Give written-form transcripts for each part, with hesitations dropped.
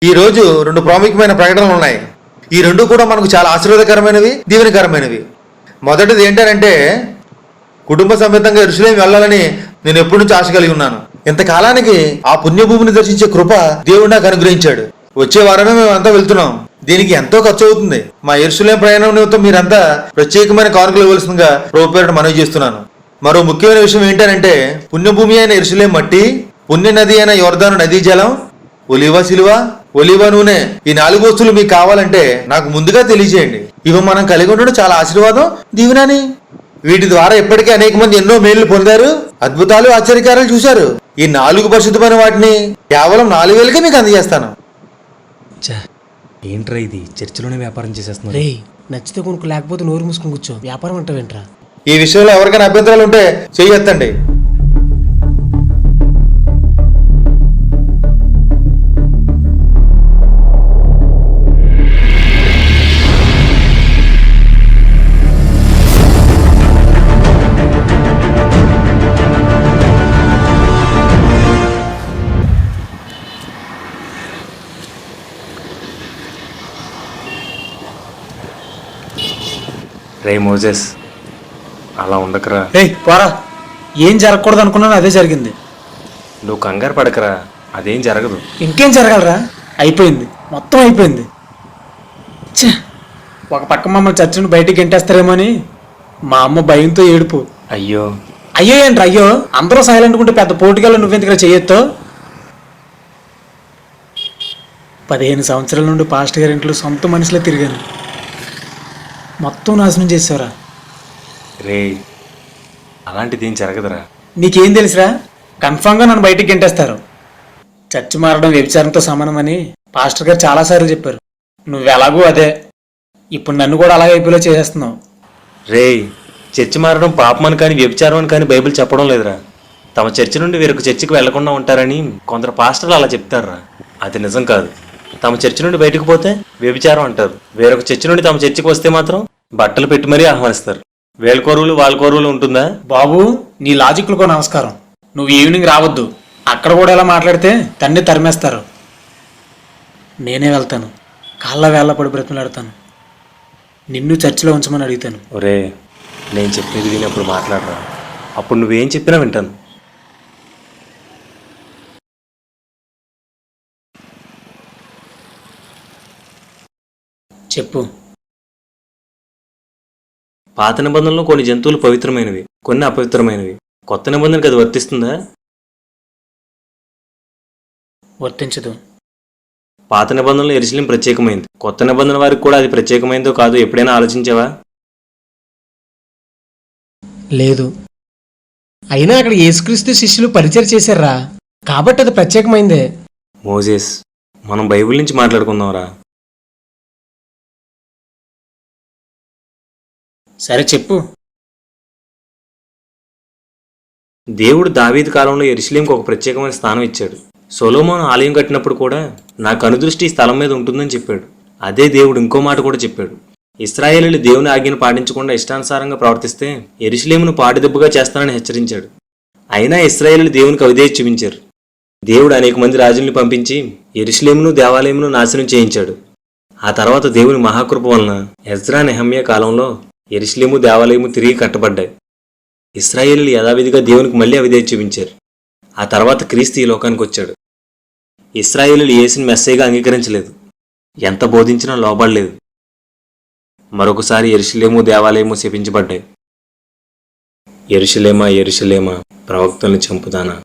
ఈ రోజు రెండు ప్రాముఖ్యమైన ప్రకటనలు ఉన్నాయి. ఈ రెండు కూడా మనకు చాలా ఆశీర్వాదకరమైనవి, దీవెనకరమైనవి. మొదటిది ఏంటంటే కుటుంబ సమేతంగా యెరూషలేము వెళ్ళాలని నేను ఎప్పటి నుంచి ఆశ కలిగి ఉన్నాను. ఇంతకాలానికి ఆ పుణ్యభూమిని దర్శించే కృప దేవుడు నాకు అనుగ్రహించాడు. వచ్చే వారమే మేమంతా వెళ్తున్నాం. దీనికి ఎంతో ఖర్చు అవుతుంది. మా యెరూషలేము ప్రయాణం నిమిత్తం మీరంతా ప్రత్యేకమైన కానుకలు ఇవ్వాల్సిందిగా ప్రభు పేరిట మనవి చేస్తున్నాను. మరో ముఖ్యమైన విషయం ఏంటంటే పుణ్యభూమి అయిన యెరూషలేము మట్టి, పుణ్య నది అయిన యోర్దాను నదీ జలం, ఒలివ సిలువ, ఒలివ నూనె, ఈ 4 వస్తువులు మీకు కావాలంటే నాకు ముందుగా తెలియజేయండి. ఇవి మనం కలిగి ఉండడం చాలా ఆశీర్వాదం, దీవెనని. వీటి ద్వారా ఇప్పటికే అనేక మంది ఎన్నో మేళ్లు పొందారు, అద్భుతాలు, ఆశ్చర్యకారాలు చూశారు. ఈ 4 పరిశుద్ధమైన వాటిని కేవలం 4,000కే మీకు అందజేస్తాను. ఏంట్రా ఇది, చర్చిలోనే వ్యాపారం చేసేస్తున్నా. రే, నచ్చితే కొనుక్కు, లేకపోతే నోరు మూసుకుని కూర్చో. వ్యాపారం అంటావేంట్రా? ఈ విషయంలో ఎవరికైనా అభ్యంతరాలు ఉంటే చెయ్యొత్తండి. రే మోజెస్, అలా ఉండకరా. పోరా, ఏం జరగకూడదు అనుకున్నాను అదే జరిగింది. నువ్వు కంగారు పడకరా, అదేం జరగదు. ఇంకేం జరగలరా? అయిపోయింది, మొత్తం అయిపోయింది. ఛే, ఒక పక్క మమ్మల్ని చర్చ నుండి బయటికి గెంటేస్తారేమో అని మా అమ్మ భయంతో ఏడుపు. అయ్యో అయ్యో ఏంట్రా అయ్యో? అందరూ సైలెంట్ ఉంటే పెద్ద పోటీగా నువ్వెందుకు చేయొద్దు? 15 సంవత్సరాల నుండి పాస్టర్ గారి ఇంట్లో సొంత మనుషులే తిరిగాను. మొత్తం నాశనం చేసావురా. రే, అలాంటిది ఏం జరగదురా. నీకేం తెలుసురా? కన్ఫామ్గా నన్ను బయటికి గెంటేస్తారు. చర్చి మారడం వ్యభిచారంతో సమానమని పాస్టర్ గారు చాలాసార్లు చెప్పారు. నువ్వు ఎలాగూ అదే. ఇప్పుడు నన్ను కూడా అలాగే అయిపోయేలా చేసేస్తున్నావు. రే, చర్చి మారడం పాపమని కానీ వ్యభిచారం అని కానీ బైబిల్ చెప్పడం లేదురా. తమ చర్చి నుండి వేరొక చర్చికి వెళ్లకుండా ఉంటారని కొందరు పాస్టర్లు అలా చెప్తారురా. అది నిజం కాదు. తమ చర్చి నుండి బయటకు పోతే వ్యభిచారం అంటారు. వేరొక చర్చి నుండి తమ చర్చికి వస్తే మాత్రం బట్టలు పెట్టి మరీ ఆహ్వానిస్తారు. వేల కోరువులు వాళ్ళ కోరువులు ఉంటుందా? బాబు, నీ లాజిక్లకో నమస్కారం. నువ్వు ఈవినింగ్ రావద్దు. అక్కడ కూడా ఎలా మాట్లాడితే తన్ని తరిమేస్తారు. నేనే వెళ్తాను, కాళ్ళ వేళ్ళ పడి బ్రతిమలాడతాను. నిన్ను చర్చిలో ఉంచమని అడుగుతాను. ఒరే, నేను చెప్పేది వినప్పుడు మాట్లాడరా. అప్పుడు నువ్వేం చెప్పినా వింటాను. చెప్పు. పాత నిబంధనలో కొన్ని జంతువులు పవిత్రమైనవి, కొన్ని అపవిత్రమైనవి. కొత్త నిబంధనకి అది వర్తిస్తుందా? వర్తించదు. పాత నిబంధనలో యెరూషలేము ప్రత్యేకమైంది. కొత్త నిబంధన వారికి కూడా అది ప్రత్యేకమైందో కాదో ఎప్పుడైనా ఆలోచించావా? లేదు. అయినా అక్కడ యేసుక్రీస్తు శిష్యులు పరిచయం చేశారా, కాబట్టి అది ప్రత్యేకమైందే. మోజెస్, మనం బైబిల్ నుంచి మాట్లాడుకుందాంరా. సరే చెప్పు. దేవుడు దావీదు కాలంలో యెరూషలేముకు ఒక ప్రత్యేకమైన స్థానం ఇచ్చాడు. సొలొమోను ఆలయం కట్టినప్పుడు కూడా నా కనుదృష్టి ఈ స్థలం మీద ఉంటుందని చెప్పాడు. అదే దేవుడు ఇంకో మాట కూడా చెప్పాడు. ఇశ్రాయేలీయులు దేవుని ఆజ్ఞను పాటించకుండా ఇష్టానుసారంగా ప్రవర్తిస్తే యెరూషలేమును పాటిదెబ్బగా చేస్తానని హెచ్చరించాడు. అయినా ఇశ్రాయేలీయులు దేవునికి అవిధేయత చూపించారు. దేవుడు అనేక మంది రాజుల్ని పంపించి యెరూషలేమును దేవాలయమును నాశనం చేయించాడు. ఆ తర్వాత దేవుని మహాకృప వలన ఎజ్రా నెహమ్యా కాలంలో యెరూషలేము దేవాలయము తిరిగి కట్టబడ్డాయి. ఇశ్రాయేలీయులు యథావిధిగా దేవునికి మళ్ళీ అవిధేయత చూపించారు. ఆ తర్వాత క్రీస్తు ఈ లోకానికి వచ్చాడు. ఇశ్రాయేలీయులు యేసుని మెస్సీగా అంగీకరించలేదు. ఎంత బోధించినా లోబడలేదు. మరొకసారి యెరూషలేము దేవాలయము శపించబడ్డాయి. యెరూషలేమా యెరూషలేమా, ప్రవక్తలను చంపుదానా,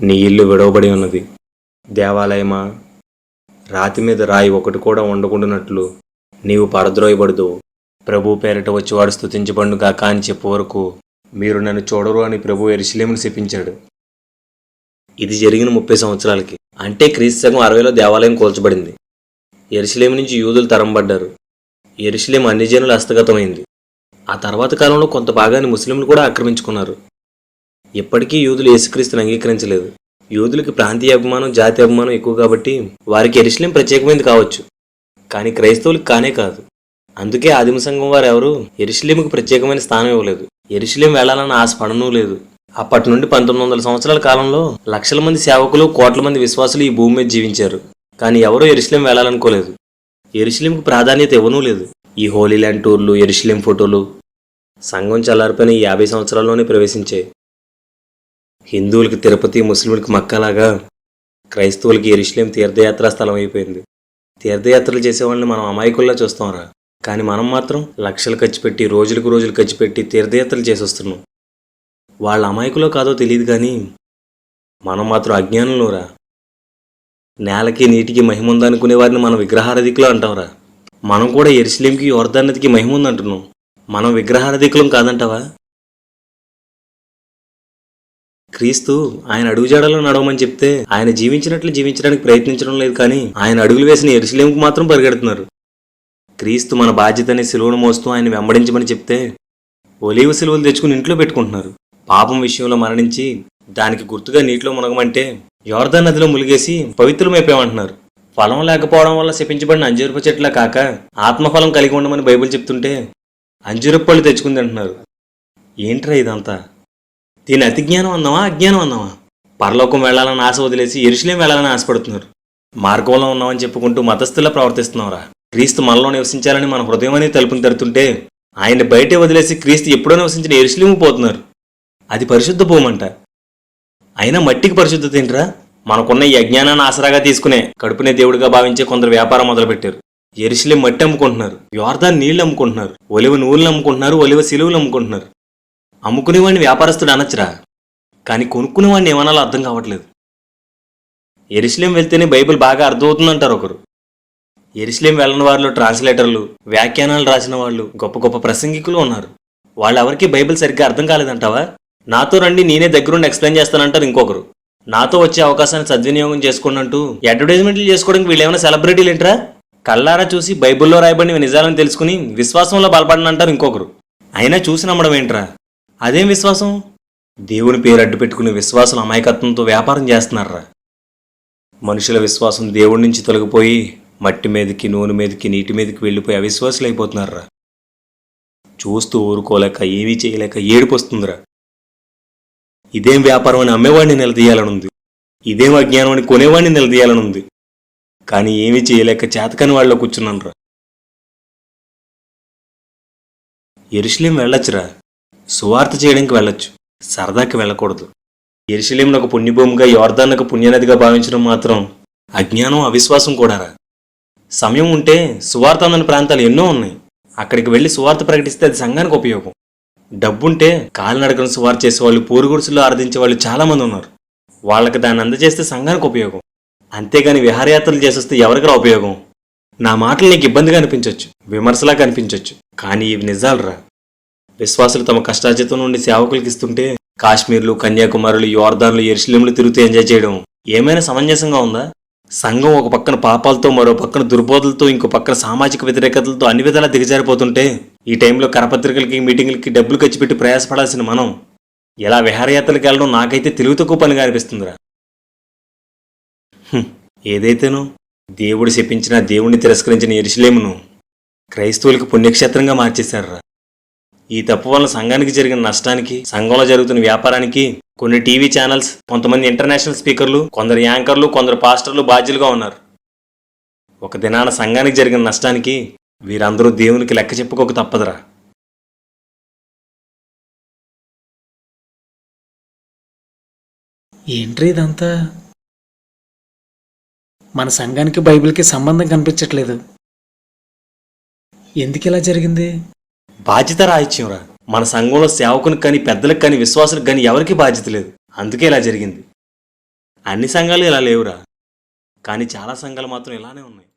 నీ ఇల్లు విడవబడి ఉన్నది. దేవాలయమా, రాతి మీద రాయి ఒకటి కూడా ఉండకుండానట్లు నీవు పరద్రోయబడదు. ప్రభు పేరిట వచ్చేవాడు స్తుతించబడును గాక అని చెప్పే వరకు మీరు నన్ను చూడరు అని ప్రభు యెరూషలేమును శపించాడు. ఇది జరిగిన 30 సంవత్సరాలకి, అంటే క్రీస్తు శకం 60లో దేవాలయం కూల్చబడింది. యెరూషలేము నుంచి యూదులు తరంబడ్డారు. యెరూషలేము అన్ని జనులు హస్తగతమైంది. ఆ తర్వాత కాలంలో కొంత భాగాన్ని ముస్లింలు కూడా ఆక్రమించుకున్నారు. ఇప్పటికీ యూదులు యేసుక్రీస్తుని అంగీకరించలేదు. యూదులకి ప్రాంతీయ అభిమానం, జాతి అభిమానం ఎక్కువ కాబట్టి వారికి యెరూషలేము ప్రత్యేకమైనది కావచ్చు, కానీ క్రైస్తవులకు కానే కాదు. అందుకే ఆదిమ సంఘం వారు ఎవరు యెరూషలేముకు ప్రత్యేకమైన స్థానం ఇవ్వలేదు. యెరూషలేము వెళ్లాలన్న ఆశ పడనూ లేదు. అప్పటి నుండి 1900 సంవత్సరాల కాలంలో లక్షల మంది సేవకులు, కోట్ల మంది విశ్వాసులు ఈ భూమి మీద జీవించారు. కానీ ఎవరూ యెరూషలేం వెళ్ళాలనుకోలేదు. యెరూషలేంకు ప్రాధాన్యత ఇవ్వనూ లేదు. ఈ హోలీ ల్యాండ్ టూర్లు, యెరూషలేం ఫోటోలు సంఘం చల్లారిపోయిన ఈ 50 సంవత్సరాల్లోనే ప్రవేశించాయి. హిందువులకి తిరుపతి, ముస్లింలకి మక్కాలాగా క్రైస్తవులకి యెరూషలేం తీర్థయాత్రా స్థలం అయిపోయింది. తీర్థయాత్రలు చేసేవాళ్ళని మనం అమాయకుల్లా చూస్తాంరా. కానీ మనం మాత్రం లక్షలు ఖర్చు పెట్టి, రోజులకు రోజులు ఖర్చు పెట్టి తీర్థయాత్రలు చేసి వస్తున్నాం. వాళ్ళ అమాయకులో కాదో తెలియదు కానీ మనం మాత్రం అజ్ఞానంలోరా. నేలకి నీటికి మహిమ ఉందనుకునే వారిని మనం విగ్రహారాధికులు అంటాంరా. మనం కూడా యెరూషలేంకి, యోర్దాను నదికి మహిమ ఉందంటున్నాం. మనం విగ్రహారాధికులం కాదంటావా? క్రీస్తు ఆయన అడుగుజాడలో నడవమని చెప్తే ఆయన జీవించినట్లు జీవించడానికి ప్రయత్నించడం లేదు, కానీ ఆయన అడుగులు వేసిన యెరూషలేంకు మాత్రం పరిగెడుతున్నారు. క్రీస్తు మన బాధ్యతని సిలువను మోస్తూ ఆయన వెంబడించమని చెప్తే ఒలీవ సిలువలు తెచ్చుకుని ఇంట్లో పెట్టుకుంటున్నారు. పాపం విషయంలో మరణించి దానికి గుర్తుగా నీటిలో మునగమంటే యోర్దాను నదిలో ములిగేసి పవిత్రమైపోయామంటున్నారు. ఫలం లేకపోవడం వల్ల శపించబడిన అంజూరపు చెట్ల కాక ఆత్మఫలం కలిగి ఉండమని బైబిల్ చెప్తుంటే అంజూరపు పళ్ళు తెచ్చుకుంది అంటున్నారు. ఏంట్రా ఇదంతా? దీని అతి జ్ఞానం అందామా, అజ్ఞానం అందామా? పరలోకం వెళ్లాలని ఆశ వదిలేసి యెరూషలేం వెళ్లాలని ఆశపడుతున్నారు. మార్గంలో ఉన్నామని చెప్పుకుంటూ మతస్థులా ప్రవర్తిస్తున్నావురా. క్రీస్తు మనలో నివసించాలని మన హృదయం అనేది తలుపుని తెరుతుంటే ఆయన్ని బయటే వదిలేసి క్రీస్తు ఎప్పుడో నివసించిన యెరూషలేంకు పోతున్నారు. అది పరిశుద్ధ భూమంట. అయినా మట్టికి పరిశుద్ధత ఏంట్రా? మనకున్న ఈ అజ్ఞానాన్ని ఆసరాగా తీసుకునే కడుపునే దేవుడిగా భావించే కొందరు వ్యాపారం మొదలుపెట్టారు. యెరూషలేం మట్టి అమ్ముకుంటున్నారు, యోర్దాను నీళ్లు అమ్ముకుంటున్నారు, ఒలివ నూనెలు అమ్ముకుంటున్నారు, ఒలివ సిలువలు అమ్ముకుంటున్నారు. అమ్ముకునేవాడిని వ్యాపారస్తుడు అనొచ్చురా, కానీ కొనుక్కునేవాడిని ఏమనాలో అర్థం కావట్లేదు. యెరూషలేం వెళ్తేనే బైబిల్ బాగా అర్థమవుతుందంటారు ఒకరు. యెరూషలేం వెళ్ళని వారిలో ట్రాన్స్లేటర్లు, వ్యాఖ్యానాలు రాసిన వాళ్ళు, గొప్ప గొప్ప ప్రసంగికులు ఉన్నారు. వాళ్ళెవరికి బైబిల్ సరిగ్గా అర్థం కాలేదంటావా? నాతో రండి, నేనే దగ్గరుండి ఎక్స్ప్లెయిన్ చేస్తానంటారు ఇంకొకరు. నాతో వచ్చే అవకాశాన్ని సద్వినియోగం చేసుకున్నట్టు అడ్వర్టైజ్మెంట్లు చేసుకోవడానికి వీళ్ళేమైనా సెలబ్రిటీలు ఏంట్రా? కళ్ళారా చూసి బైబిల్లో రాయబడిన నిజాలను తెలుసుకుని విశ్వాసంలో బలపడనంటారు ఇంకొకరు. అయినా చూసి నమ్మడం ఏంట్రా? అదేం విశ్వాసం? దేవుని పేరు అడ్డు పెట్టుకుని విశ్వాసుల అమాయకత్వంతో వ్యాపారం చేస్తున్నారా. మనుషుల విశ్వాసం దేవుడి నుంచి తొలగిపోయి మట్టి మీదకి, నూనె మీదకి, నీటి మీదకి వెళ్ళిపోయి అవిశ్వాసులు అయిపోతున్నారా. చూస్తూ ఊరుకోలేక, ఏమీ చేయలేక ఏడుపు వస్తుందిరా. ఇదేం వ్యాపారం అని అమ్మేవాడిని నిలదీయాలనుంది, ఇదేం అజ్ఞానం అని కొనేవాడిని నిలదీయాలనుంది, కానీ ఏమీ చేయలేక చేతకాని వాళ్ళలో కూర్చున్నానురా. యెరూషలేం వెళ్ళొచ్చురా, సువార్త చేయడానికి వెళ్ళొచ్చు, సరదాకి వెళ్ళకూడదు. యెరూషలేంను ఒక పుణ్యభూమిగా, యోర్దాను ఒక పుణ్యనదిగా భావించడం మాత్రం అజ్ఞానం, అవిశ్వాసం కూడారా. సమయం ఉంటే సువార్త అందని ప్రాంతాలు ఎన్నో ఉన్నాయి. అక్కడికి వెళ్ళి సువార్త ప్రకటిస్తే అది సంఘానికి ఉపయోగం. డబ్బుంటే కాలినడకను సువార్త చేసేవాళ్ళు, పూరుగుడిసెల్లో ఆరాధించే వాళ్ళు చాలామంది ఉన్నారు. వాళ్ళకి దాన్ని అందజేస్తే సంఘానికి ఉపయోగం. అంతేగాని విహారయాత్రలు చేసేస్తే ఎవరికరా ఉపయోగం? నా మాటలు నీకు ఇబ్బందిగా అనిపించవచ్చు, విమర్శలా కనిపించవచ్చు, కానీ ఇవి నిజాలురా. విశ్వాసులు తమ కష్టార్జితం నుండి సేవకులకి ఇస్తుంటే కాశ్మీర్లు, కన్యాకుమారులు, యోర్దాన్లు, యెరూషలేంలు తిరుగుతూ ఎంజాయ్ చేయడం ఏమైనా సమంజసంగా ఉందా? సంఘం ఒక పక్కన పాపాలతో, మరో పక్కన దుర్బోధలతో, ఇంకో పక్కన సామాజిక వ్యతిరేకతలతో అన్ని విధాలా దిగజారిపోతుంటే ఈ టైంలో కరపత్రికలకి, మీటింగులకి డబ్బులు ఖర్చు పెట్టి ప్రయాసపడాల్సిన మనం ఇలా విహారయాత్రలకు వెళ్ళడం నాకైతే తెలివి తక్కువ పనిగా అనిపిస్తుందిరా. ఏదైతేనో దేవుడు శపించిన, దేవుణ్ణి తిరస్కరించిన యెరూషలేమును క్రైస్తవులకు పుణ్యక్షేత్రంగా మార్చేశారురా. ఈ తప్పు వలన సంఘానికి జరిగిన నష్టానికి, సంఘంలో జరుగుతున్న వ్యాపారానికి కొన్ని టీవీ ఛానల్స్, కొంతమంది ఇంటర్నేషనల్ స్పీకర్లు, కొందరు యాంకర్లు, కొందరు పాస్టర్లు బాధ్యులుగా ఉన్నారు. ఒక దినాన సంఘానికి జరిగిన నష్టానికి వీరందరూ దేవునికి లెక్క చెప్పుకోక తప్పదురా. ఏంట్రీ ఇదంతా? మన సంఘానికి బైబిల్కి సంబంధం కనిపించట్లేదు. ఎందుకు ఇలా జరిగింది? బాధ్యత రాహిత్యంరా. మన సంఘంలో సేవకునికి కానీ, పెద్దలకు కానీ, విశ్వాసులకు కానీ ఎవరికీ బాధ్యత లేదు. అందుకే ఇలా జరిగింది. అన్ని సంఘాలు ఇలా లేవురా, కానీ చాలా సంఘాలు మాత్రం ఇలానే ఉన్నాయి.